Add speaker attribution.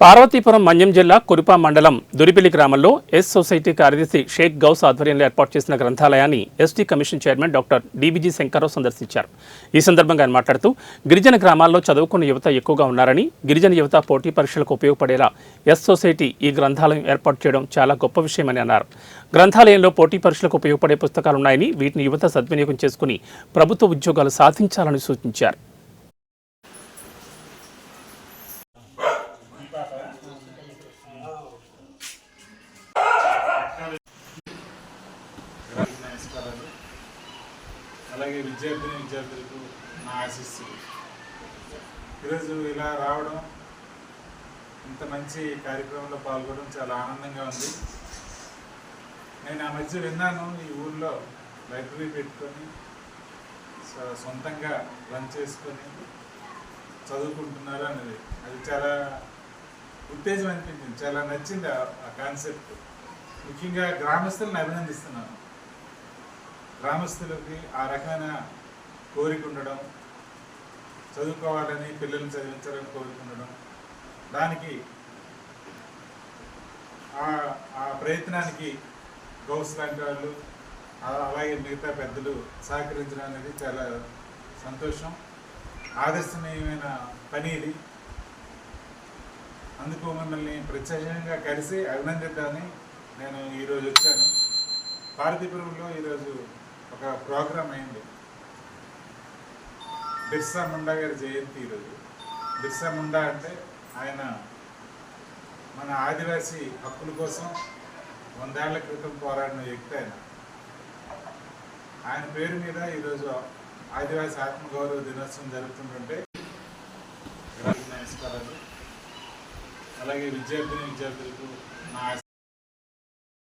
Speaker 1: పార్వతీపురం మన్యం జిల్లా కురుపా మండలం దురిపిలి గ్రామంలో ఎస్ సొసైటీ కార్యదర్శి షేక్ గౌస్ ఆధ్వర్యంలో ఏర్పాటు చేసిన గ్రంథాలయాన్ని ST commission chairman doctor DBG Shankarrao సందర్శించారు. ఈ సందర్భంగా ఆయన మాట్లాడుతూ గిరిజన గ్రామాల్లో చదువుకున్న యువత ఎక్కువగా ఉన్నారని, గిరిజన యువత పోటీ పరీక్షలకు ఉపయోగపడేలా ఎస్ సొసైటీ ఈ గ్రంథాలయం ఏర్పాటు చేయడం చాలా గొప్ప విషయమని అన్నారు. గ్రంథాలయంలో పోటీ పరీక్షలకు ఉపయోగపడే పుస్తకాలున్నాయని, వీటిని యువత సద్వినియోగం చేసుకుని ప్రభుత్వ ఉద్యోగాలు సాధించాలని సూచించారు.
Speaker 2: అలాగే విద్యార్థులకు నా ఆశీస్సులు. ఈరోజు ఇలా రావడం, ఇంత మంచి కార్యక్రమంలో పాల్గొనడం చాలా ఆనందంగా ఉంది. నేను ఆ మధ్య విన్నాను, ఈ ఊళ్ళో లైబ్రరీ పెట్టుకొని సొంతంగా రన్ చేసుకొని చదువుకుంటున్నారు అనేది. అది చాలా ఉత్తేజం అనిపించింది, చాలా నచ్చింది ఆ కాన్సెప్ట్. ముఖ్యంగా గ్రామస్తులను అభినందిస్తున్నాను. గ్రామస్తులకి ఆ రకమైన కోరిక ఉండడం, చదువుకోవాలని, పిల్లల్ని చదివించాలని కోరిక ఉండడం, దానికి ఆ ప్రయత్నానికి గౌస్ లాంటి వాళ్ళు అలాగే మిగతా పెద్దలు సహకరించడం అనేది చాలా సంతోషం, ఆదర్శనీయమైన పని ఇది. అందుకు మిమ్మల్ని ప్రత్యేకంగా కలిసి అభినందిద్దామని నేను ఈరోజు వచ్చాను. పార్వతీపురంలో ఈరోజు ఒక ప్రోగ్రాం అయింది. బిర్సా ముండా గారి జయంతి ఈరోజు. బిర్సా ముండా అంటే ఆయన మన ఆదివాసీ హక్కుల కోసం 100 ఏళ్ల క్రితం పోరాడిన వ్యక్తి. ఆయన పేరు మీద ఈరోజు ఆదివాసీ ఆత్మగౌరవ దినోత్సవం జరుగుతుంటే నమస్కారాలు. అలాగే విద్యార్థులకు నా